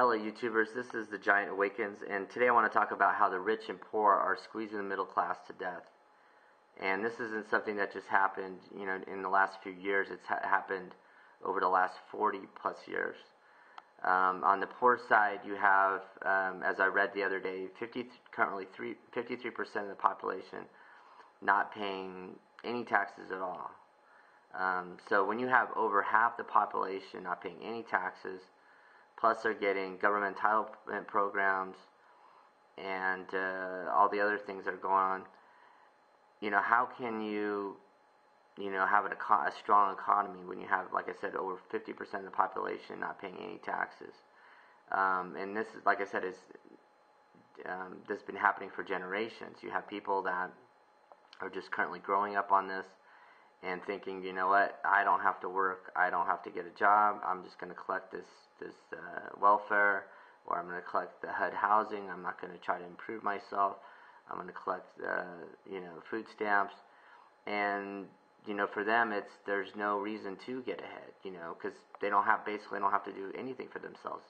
Hello YouTubers, this is The Giant Awakens, and today I want to talk about how the rich and poor are squeezing the middle class to death. And this isn't something that just happened, in the last few years. It's happened over the last 40 plus years. On the poor side, you have, as I read the other day, currently 53% of the population not paying any taxes at all. So when you have over half the population not paying any taxes, plus they're getting government entitlement programs and all the other things that are going on, how can you, have a strong economy when you have, like I said, over 50% of the population not paying any taxes? And this is, like I said, this has been happening for generations. You have people that are just currently growing up on this and thinking, you know what, I don't have to work, I don't have to get a job, I'm just going to collect this welfare, or I'm going to collect the HUD housing, I'm not going to try to improve myself, I'm going to collect food stamps. And for them, there's no reason to get ahead, because they basically don't have to do anything for themselves.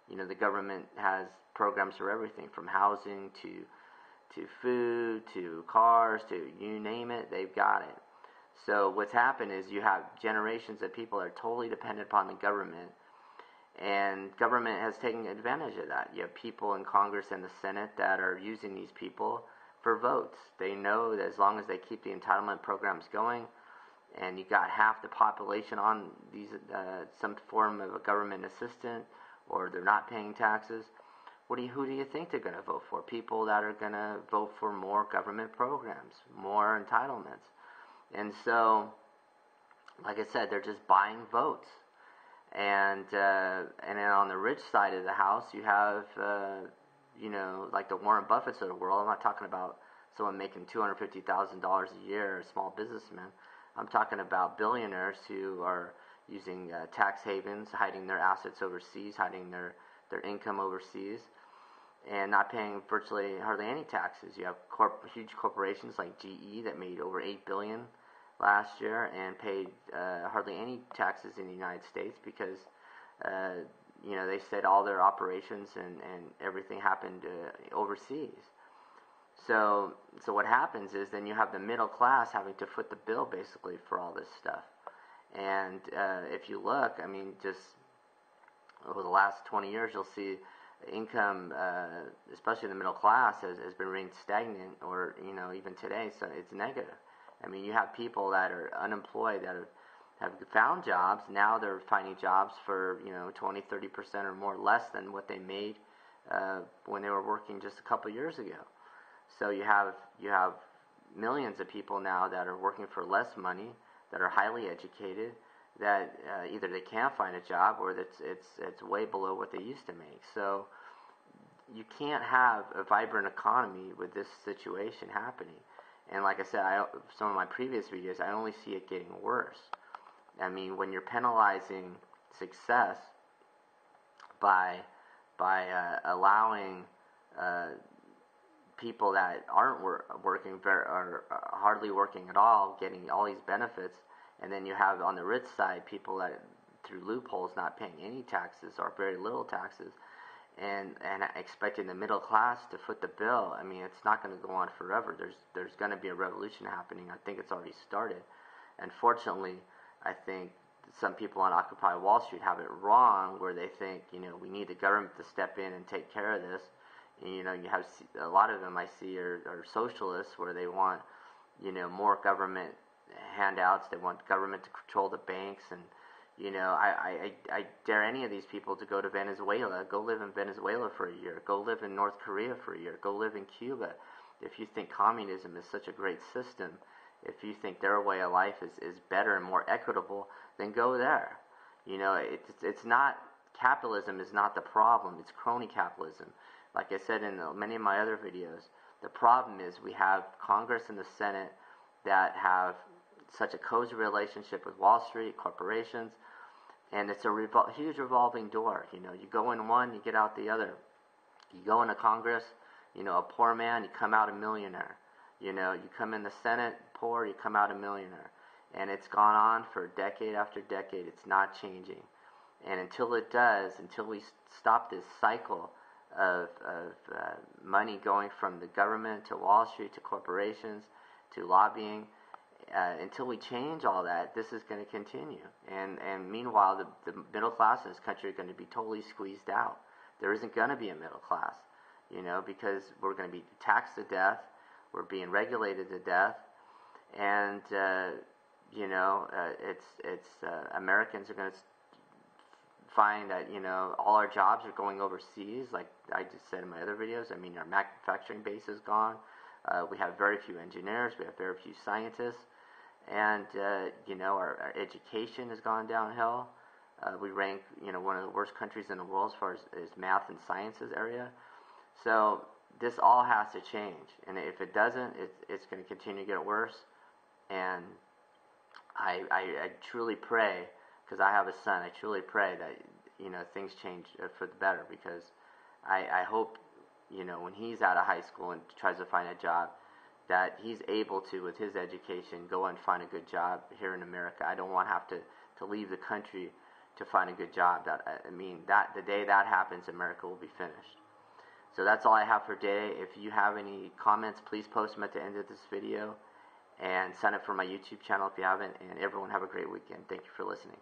The government has programs for everything, from housing to food to cars to you name it, they've got it. So what's happened is you have generations of people that are totally dependent upon the government, and government has taken advantage of that. You have people in Congress and the Senate that are using these people for votes. They know that as long as they keep the entitlement programs going, and you got half the population on these some form of a government assistance, or they're not paying taxes, who do you think they're going to vote for? People that are going to vote for more government programs, more entitlements. And so, like I said, they're just buying votes. And then on the rich side of the house, you have, like the Warren Buffetts of the world. I'm not talking about someone making $250,000 a year, a small businessman. I'm talking about billionaires who are using tax havens, hiding their assets overseas, hiding their income overseas, and not paying virtually hardly any taxes. You have huge corporations like GE that made over $8 billion last year and paid hardly any taxes in the United States because they said all their operations and everything happened overseas. So what happens is then you have the middle class having to foot the bill basically for all this stuff. And if you look, just over the last 20 years, you'll see income, especially the middle class, has been remaining stagnant, or even today, so it's negative. You have people that are unemployed that have found jobs. Now they're finding jobs for 20, 30% or more less than what they made when they were working just a couple years ago. So you have millions of people now that are working for less money, that are highly educated, that either they can't find a job or it's way below what they used to make. So you can't have a vibrant economy with this situation happening. And like I said, some of my previous videos, I only see it getting worse. When you're penalizing success by allowing people that aren't working or hardly working at all getting all these benefits, and then you have on the rich side people that through loopholes not paying any taxes or very little taxes, and expecting the middle class to foot the bill. It's not going to go on forever. There's going to be a revolution happening. I think it's already started. Unfortunately, I think some people on Occupy Wall Street have it wrong, where they think, we need the government to step in and take care of this. And, you have a lot of them I see are socialists, where they want, more government handouts. They want government to control the banks, and I dare any of these people to go to Venezuela. Go live in Venezuela for a year. Go live in North Korea for a year. Go live in Cuba. If you think communism is such a great system, if you think their way of life is better and more equitable, then go there. It's not, capitalism is not the problem. It's crony capitalism. Like I said in many of my other videos, the problem is we have Congress and the Senate that have such a cozy relationship with Wall Street, corporations, and it's a huge revolving door. You go in one, you get out the other. You go into Congress, a poor man, you come out a millionaire. You come in the Senate, poor, you come out a millionaire. And it's gone on for decade after decade. It's not changing. And until it does, until we stop this cycle of money going from the government to Wall Street to corporations to lobbying, until we change all that, this is going to continue. And meanwhile, the middle class in this country are going to be totally squeezed out. There isn't going to be a middle class, because we're going to be taxed to death, we're being regulated to death, and Americans are going to find that all our jobs are going overseas. Like I just said in my other videos, I mean, our manufacturing base is gone. We have very few engineers, we have very few scientists, and our education has gone downhill. We rank one of the worst countries in the world as far as math and sciences area. So this all has to change, and if it doesn't, it's going to continue to get worse. And I truly pray, because I have a son, I truly pray that things change for the better, because I hope when he's out of high school and tries to find a job, that he's able to, with his education, go and find a good job here in America. I don't want to have to leave the country to find a good job. The day that happens, America will be finished. So that's all I have for today. If you have any comments, please post them at the end of this video, and sign up for my YouTube channel if you haven't. And everyone have a great weekend. Thank you for listening.